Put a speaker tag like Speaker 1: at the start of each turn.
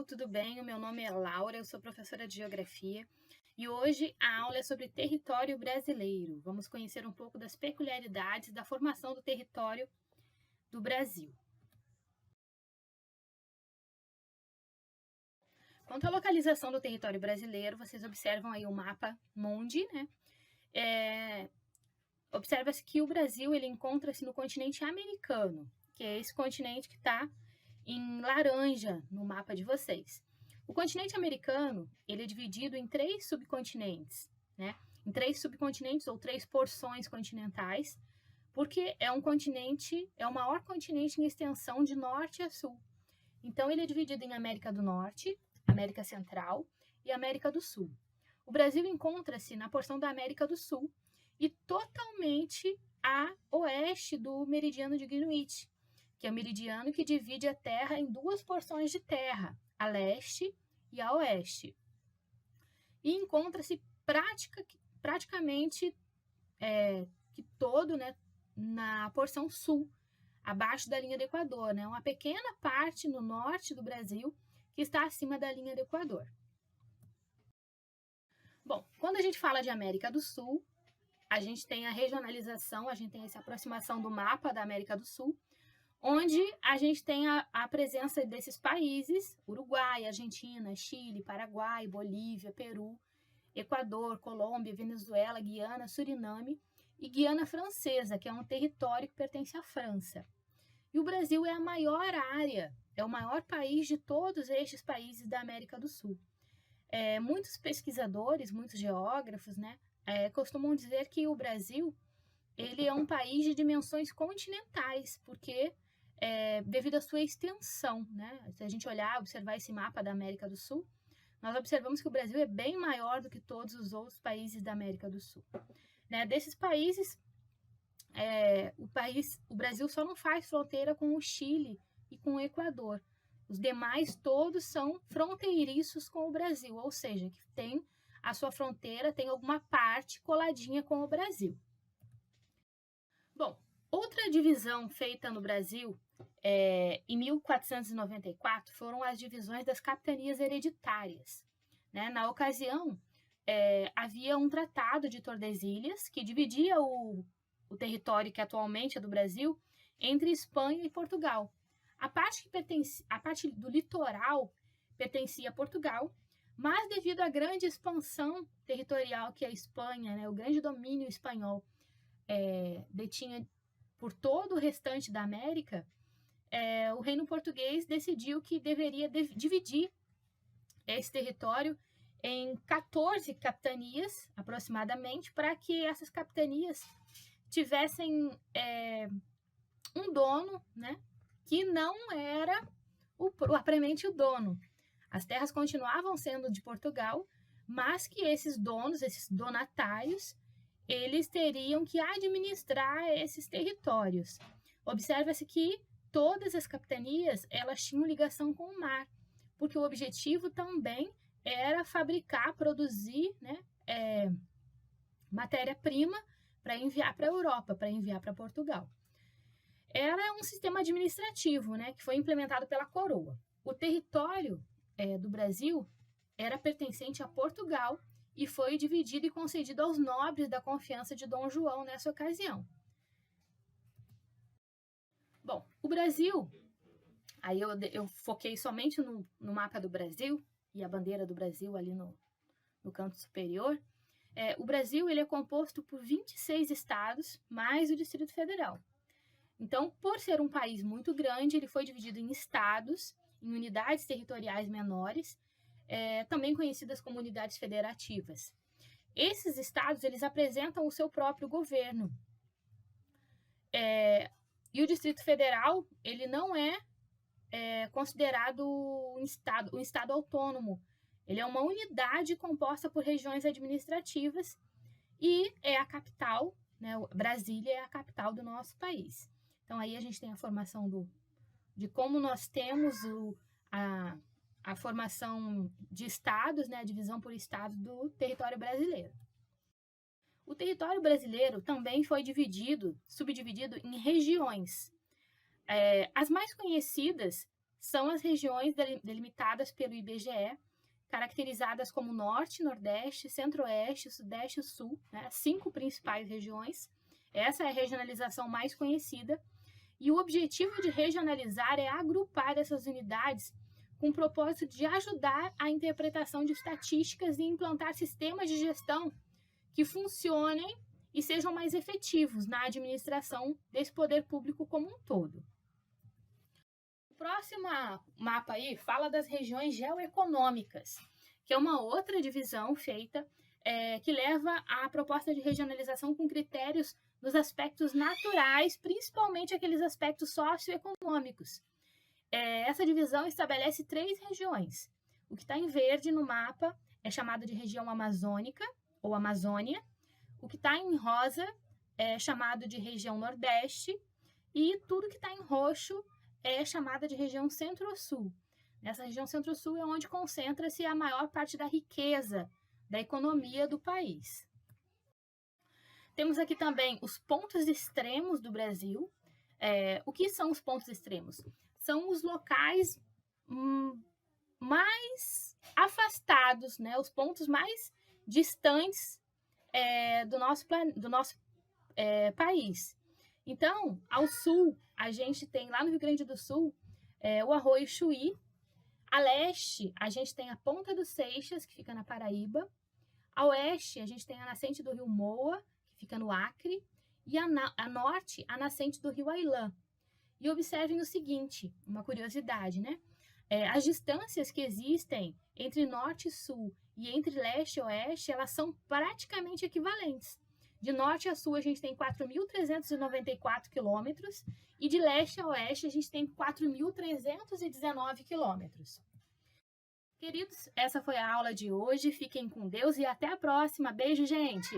Speaker 1: tudo bem? O meu nome é Laura, eu sou professora de Geografia e hoje a aula é sobre território brasileiro. Vamos conhecer um pouco das peculiaridades da formação do território do Brasil. Quanto à localização do território brasileiro, vocês observam aí o mapa Mundi, né? Observa-se que o Brasil ele encontra-se no continente americano, que é esse continente que está em laranja no mapa de vocês. O continente americano ele é dividido em 3 subcontinentes, né? Em 3 subcontinentes ou 3 porções continentais, porque é um continente, é o maior continente em extensão de norte a sul. Então ele é dividido em América do Norte, América Central e América do Sul. O Brasil encontra-se na porção da América do Sul e totalmente a oeste do meridiano de Greenwich, que é o meridiano que divide a Terra em 2 porções de terra, a leste e a oeste. E encontra-se praticamente que todo, né, na porção sul, abaixo da linha do Equador, né, uma pequena parte no norte do Brasil que está acima da linha do Equador. Bom, quando a gente fala de América do Sul, a gente tem a regionalização, a gente tem essa aproximação do mapa da América do Sul, onde a gente tem a presença desses países, Uruguai, Argentina, Chile, Paraguai, Bolívia, Peru, Equador, Colômbia, Venezuela, Guiana, Suriname e Guiana Francesa, que é um território que pertence à França. E o Brasil é a maior área, é o maior país de todos estes países da América do Sul. Muitos pesquisadores, muitos geógrafos, né, costumam dizer que o Brasil ele é um país de dimensões continentais, porque devido à sua extensão, né? Se a gente olhar, observar esse mapa da América do Sul, nós observamos que o Brasil é bem maior do que todos os outros países da América do Sul. Né? Desses países, o Brasil só não faz fronteira com o Chile e com o Equador. Os demais todos são fronteiriços com o Brasil, ou seja, que tem a sua fronteira, tem alguma parte coladinha com o Brasil. Bom, outra divisão feita no Brasil em 1494 foram as divisões das capitanias hereditárias. Né? Na ocasião, havia um tratado de Tordesilhas que dividia o território que atualmente é do Brasil entre Espanha e Portugal. A parte do litoral pertencia a Portugal, mas devido à grande expansão territorial que a Espanha, né, o grande domínio espanhol, detinha por todo o restante da América, o reino português decidiu que deveria dividir esse território em 14 capitanias, aproximadamente, para que essas capitanias tivessem um dono, né, que não era propriamente o dono. As terras continuavam sendo de Portugal, mas que esses donos, esses donatários, eles teriam que administrar esses territórios. Observa-se que todas as capitanias elas tinham ligação com o mar, porque o objetivo também era fabricar, produzir, né, matéria-prima para enviar para a Europa, para enviar para Portugal. Era um sistema administrativo, né, que foi implementado pela coroa. O território do Brasil era pertencente a Portugal e foi dividido e concedido aos nobres da confiança de Dom João nessa ocasião. Bom, o Brasil, aí eu foquei somente no mapa do Brasil e a bandeira do Brasil ali no canto superior. O Brasil ele é composto por 26 estados, mais o Distrito Federal. Então, por ser um país muito grande, ele foi dividido em estados, em unidades territoriais menores, também conhecidas como unidades federativas. Esses estados eles apresentam o seu próprio governo. E o Distrito Federal ele não é considerado um estado autônomo. Ele é uma unidade composta por regiões administrativas e é a capital, né? Brasília é a capital do nosso país. Então, aí a gente tem a formação de como nós temos a formação de estados, né? A divisão por estado do território brasileiro. O território brasileiro também foi subdividido em regiões. As mais conhecidas são as regiões delimitadas pelo IBGE, caracterizadas como Norte, Nordeste, Centro-Oeste, Sudeste e Sul, né? 5 principais regiões. Essa é a regionalização mais conhecida. E o objetivo de regionalizar é agrupar essas unidades com o propósito de ajudar a interpretação de estatísticas e implantar sistemas de gestão que funcionem e sejam mais efetivos na administração desse poder público como um todo. O próximo mapa aí fala das regiões geoeconômicas, que é uma outra divisão feita que leva à proposta de regionalização com critérios nos aspectos naturais, principalmente aqueles aspectos socioeconômicos. Essa divisão estabelece 3 regiões. O que está em verde no mapa é chamado de região amazônica ou Amazônia. O que está em rosa é chamado de região Nordeste. E tudo que está em roxo é chamada de região Centro-Sul. Nessa região Centro-Sul é onde concentra-se a maior parte da riqueza da economia do país. Temos aqui também os pontos extremos do Brasil. O que são os pontos extremos? São os locais mais afastados, né? Os pontos mais distantes do nosso país. Então, ao sul, a gente tem lá no Rio Grande do Sul o Arroio Chuí. A leste, a gente tem a Ponta dos Seixas, que fica na Paraíba. A oeste, a gente tem a nascente do Rio Moa, que fica no Acre. E a norte, a nascente do Rio Ailã. E observem o seguinte, uma curiosidade, né? As distâncias que existem entre norte e sul e entre leste e oeste, elas são praticamente equivalentes. De norte a sul, a gente tem 4.394 quilômetros e de leste a oeste, a gente tem 4.319 quilômetros. Queridos, essa foi a aula de hoje. Fiquem com Deus e até a próxima. Beijo, gente!